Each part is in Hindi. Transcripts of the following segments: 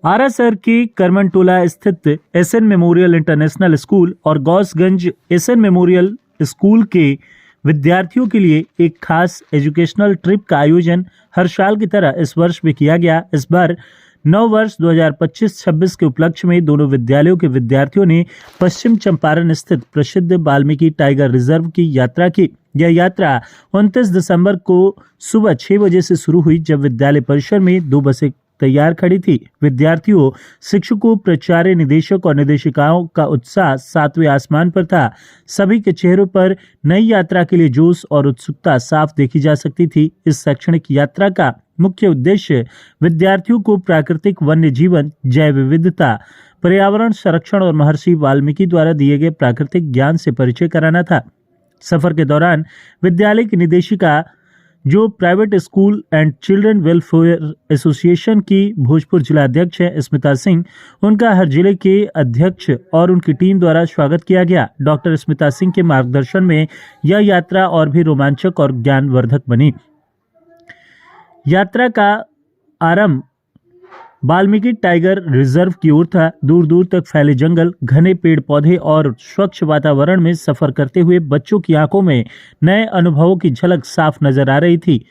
आरा शहर के करमनटोला स्थित एसएन मेमोरियल इंटरनेशनल स्कूल और गौसगंज एसएन मेमोरियल स्कूल के विद्यार्थियों के लिए एक खास एजुकेशनल ट्रिप का आयोजन हर साल की तरह इस वर्ष भी किया गया। इस बार नव वर्ष 2025-26 के उपलक्ष्य में दोनों विद्यालयों के विद्यार्थियों ने पश्चिम चंपारण स्थित प्रसिद्ध वाल्मीकि टाइगर रिजर्व की यात्रा की। यह यात्रा 29 दिसंबर को सुबह 6 बजे से शुरू हुई, जब विद्यालय परिसर में 2 बसें तैयार खड़ी थी। विद्यार्थियों, शिक्षकों, प्राचार्य, निदेशक और निदेशिकाओं का उत्साह सातवें आसमान पर था। सभी के चेहरों पर नई यात्रा के लिए जोश और उत्सुकता साफ देखी जा सकती थी। इस शैक्षणिक यात्रा का मुख्य उद्देश्य विद्यार्थियों को प्राकृतिक वन्य जीवन, जैव विविधता, पर्यावरण संरक्षण और महर्षि वाल्मीकि द्वारा दिए गए प्राकृतिक ज्ञान से परिचय कराना था। सफर के दौरान विद्यालय की निदेशिका, जो private school and children welfare association की भोजपुर जिला अध्यक्ष है, स्मिता सिंह, उनका हर जिले के अध्यक्ष और उनकी टीम द्वारा स्वागत किया गया। डॉक्टर स्मिता सिंह के मार्गदर्शन में यह यात्रा और भी रोमांचक और ज्ञानवर्धक बनी। यात्रा का आरंभ वाल्मीकि टाइगर रिजर्व की ओर था। दूर दूर तक फैले जंगल, घने पेड़ पौधे और स्वच्छ वातावरण में सफर करते हुए बच्चों की आंखों में नए अनुभवों की झलक साफ नजर आ रही थी।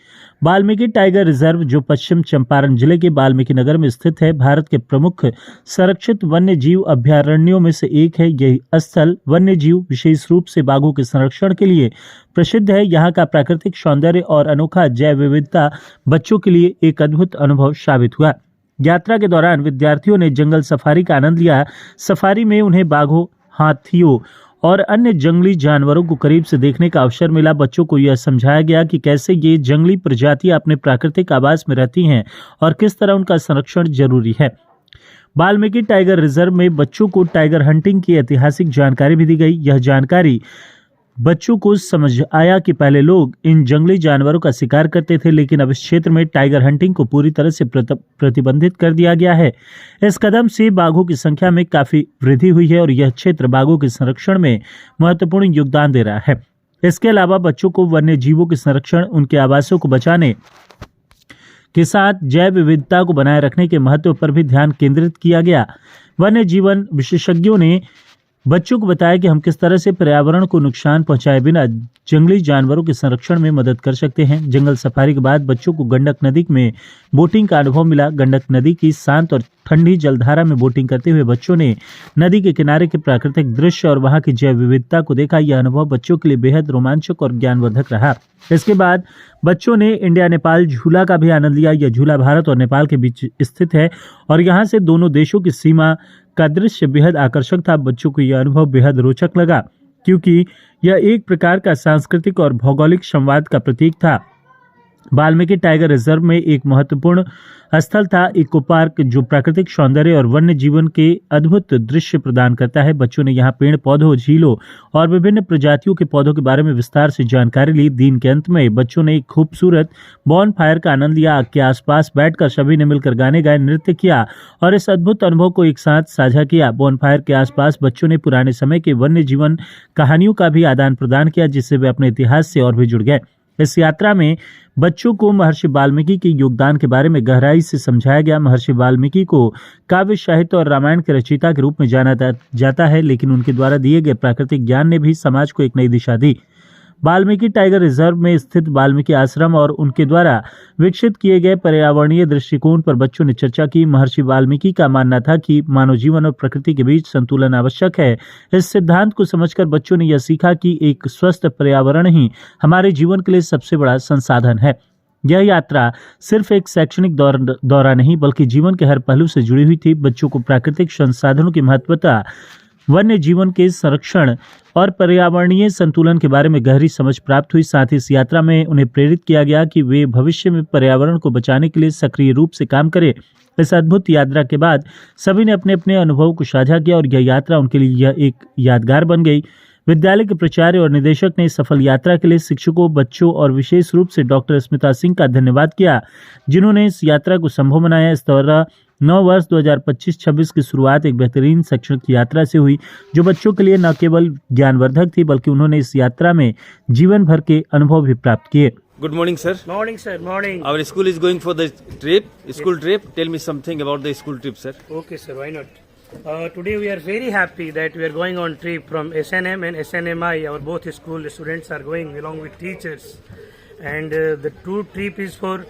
वाल्मीकि टाइगर रिजर्व, जो पश्चिम चंपारण जिले के वाल्मीकि नगर में स्थित है, भारत के प्रमुख संरक्षित वन्य जीव अभयारण्यों में से एक है। यह स्थल वन्य जीव, विशेष रूप से बाघों के संरक्षण के लिए प्रसिद्ध है। यहाँ का प्राकृतिक सौंदर्य और अनोखा जैव विविधता बच्चों के लिए एक अद्भुत अनुभव साबित हुआ। यात्रा के दौरान विद्यार्थियों ने जंगल सफारी का आनंद लिया। सफारी में उन्हें बाघों, हाथियों और अन्य जंगली जानवरों को करीब से देखने का अवसर मिला। बच्चों को यह समझाया गया कि कैसे ये जंगली प्रजातियां अपने प्राकृतिक आवास में रहती हैं और किस तरह उनका संरक्षण जरूरी है। वाल्मीकि टाइगर रिजर्व में बच्चों को टाइगर हंटिंग की ऐतिहासिक जानकारी भी दी गई। यह जानकारी बच्चों को समझ आया कि पहले लोग इन जंगली जानवरों का शिकार करते थे, लेकिन अब इस क्षेत्र में टाइगर हंटिंग को पूरी तरह से प्रतिबंधित कर दिया गया है। इस कदम से बाघों की संख्या में काफी वृद्धि हुई है और यह क्षेत्र बाघों के संरक्षण में महत्वपूर्ण योगदान दे रहा है। इसके अलावा बच्चों को वन्य जीवों के संरक्षण, उनके आवासों को बचाने के साथ जैव विविधता को बनाए रखने के महत्व पर भी ध्यान केंद्रित किया गया। वन्य जीवन विशेषज्ञों ने बच्चों को बताया कि हम किस तरह से पर्यावरण को नुकसान पहुंचाए बिना जंगली जानवरों के संरक्षण में मदद कर सकते हैं। जंगल सफारी के बाद बच्चों को गंडक नदी में बोटिंग का अनुभव मिला। गंडक नदी की शांत और ठंडी जलधारा में बोटिंग करते हुए बच्चों ने नदी के किनारे के प्राकृतिक दृश्य और वहां की जैव विविधता को देखा। यह अनुभव बच्चों के लिए बेहद रोमांचक और ज्ञानवर्धक रहा। इसके बाद बच्चों ने इंडिया नेपाल झूला का भी आनंद लिया। यह झूला भारत और नेपाल के बीच स्थित है और यहाँ से दोनों देशों की सीमा का दृश्य बेहद आकर्षक था। बच्चों को यह अनुभव बेहद रोचक लगा, क्योंकि यह एक प्रकार का सांस्कृतिक और भौगोलिक संवाद का प्रतीक था। वाल्मीकि टाइगर रिजर्व में एक महत्वपूर्ण स्थल था इको पार्क, जो प्राकृतिक सौंदर्य और वन्य जीवन के अद्भुत दृश्य प्रदान करता है। बच्चों ने यहाँ पेड़ पौधों, झीलों और विभिन्न प्रजातियों के पौधों के बारे में विस्तार से जानकारी ली। दिन के अंत में बच्चों ने एक खूबसूरत बॉन फायर का आनंद लिया। आग के आसपास बैठकर सभी ने मिलकर गाने गाए, नृत्य किया और इस अद्भुत अनुभव को एक साथ साझा किया। बॉन फायर के आसपास बच्चों ने पुराने समय के वन्य जीवन कहानियों का भी आदान प्रदान किया, जिससे वे अपने इतिहास से और भी जुड़ गए। इस यात्रा में बच्चों को महर्षि वाल्मीकि के योगदान के बारे में गहराई से समझाया गया। महर्षि वाल्मीकि को काव्य साहित्य और रामायण के रचयिता के रूप में जाना जाता है, लेकिन उनके द्वारा दिए गए प्राकृतिक ज्ञान ने भी समाज को एक नई दिशा दी। वाल्मीकि टाइगर रिजर्व में स्थित वाल्मीकि आश्रम और उनके द्वारा विकसित किए गए पर्यावरणीय दृष्टिकोण पर बच्चों ने चर्चा की। महर्षि वाल्मीकि का मानना था कि मानव जीवन और प्रकृति के बीच संतुलन आवश्यक है। इस सिद्धांत को समझकर बच्चों ने यह सीखा कि एक स्वस्थ पर्यावरण ही हमारे जीवन के लिए सबसे बड़ा संसाधन है। यह यात्रा सिर्फ एक शैक्षणिक दौरा नहीं, बल्कि जीवन के हर पहलू से जुड़ी हुई थी। बच्चों को प्राकृतिक संसाधनों की महत्वता, वन्य जीवन के संरक्षण और पर्यावरणीय संतुलन के बारे में गहरी समझ प्राप्त हुई। साथ ही इस यात्रा में उन्हें प्रेरित किया गया कि वे भविष्य में पर्यावरण को बचाने के लिए सक्रिय रूप से काम करें। इस अद्भुत यात्रा के बाद सभी ने अपने अपने अनुभवों को साझा किया और यह यात्रा उनके लिए यह एक यादगार बन गई। विद्यालय के प्राचार्य और निदेशक ने सफल यात्रा के लिए शिक्षकों, बच्चों और विशेष रूप से डॉक्टर स्मिता सिंह का धन्यवाद किया, जिन्होंने इस यात्रा को संभव बनाया। इस दौरान नव वर्ष 2025-26 की शुरुआत एक बेहतरीन शैक्षणिक यात्रा से हुई, जो बच्चों के लिए न केवल ज्ञानवर्धक थी, बल्कि उन्होंने इस यात्रा में जीवन भर के अनुभव भी प्राप्त किए। Good morning, sir. Morning, sir. Morning. Our school is going for the school trip. Tell me something about the school trip, sir. Okay, sir. Why not? Today we are very happy that we are going on trip from SNM and SNMI. Our both school students are going along with teachers, and the trip is for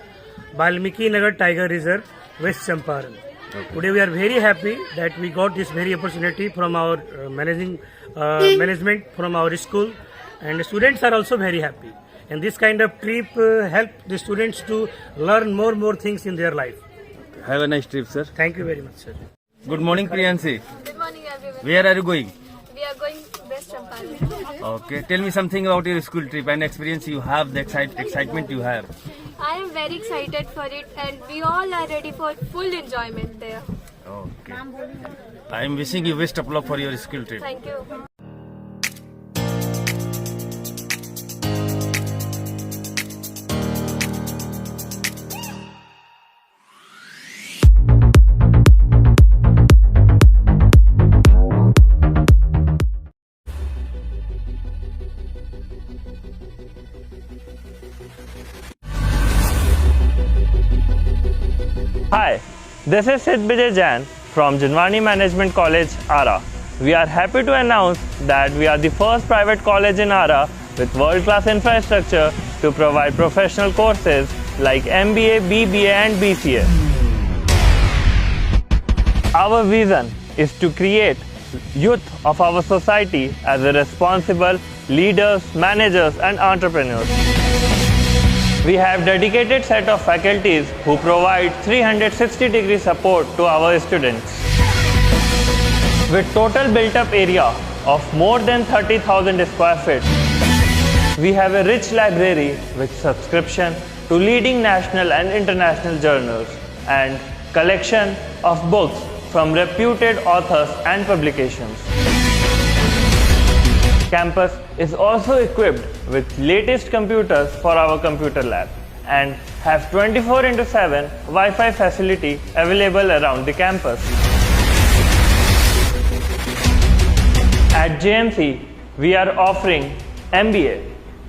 Balmiki Nagar Tiger Reserve, West Champaran. Today we are very happy that we got this very opportunity from our management from our school, and the students are also very happy. And this kind of trip help the students to learn more things in their life. Have a nice trip, sir. Thank you very much, sir. Good morning, Priyansi. Good morning, everyone. Where are you going? We are going West Champaran. Okay. Tell me something about your school trip and experience you have, the excitement you have. I am very excited for it, and we all are ready for full enjoyment there. Okay. I am wishing you best of luck for your school trip. Thank you. Hi, this is Sid Bijay Jain from Janwani Management College, Ara. We are happy to announce that we are the first private college in Ara with world-class infrastructure to provide professional courses like MBA, BBA and BCA. Our vision is to create youth of our society as a responsible leaders, managers and entrepreneurs. We have dedicated set of faculties who provide 360-degree support to our students. With total built-up area of more than 30,000 square feet, we have a rich library with subscription to leading national and international journals and collection of books from reputed authors and publications. Campus is also equipped with latest computers for our computer lab and have 24/7 Wi-Fi facility available around the campus. At JMC, we are offering MBA,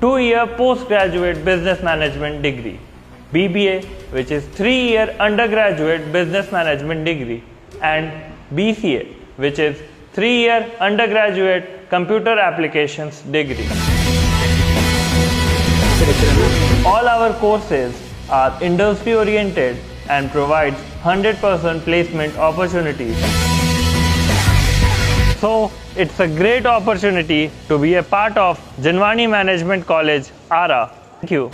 2-year postgraduate business management degree, BBA, which is 3-year undergraduate business management degree, and BCA, which is 3-year undergraduate computer applications degree. All our courses are industry oriented and provide 100% placement opportunities. So it's a great opportunity to be a part of Janwani Management College, Ara. Thank you.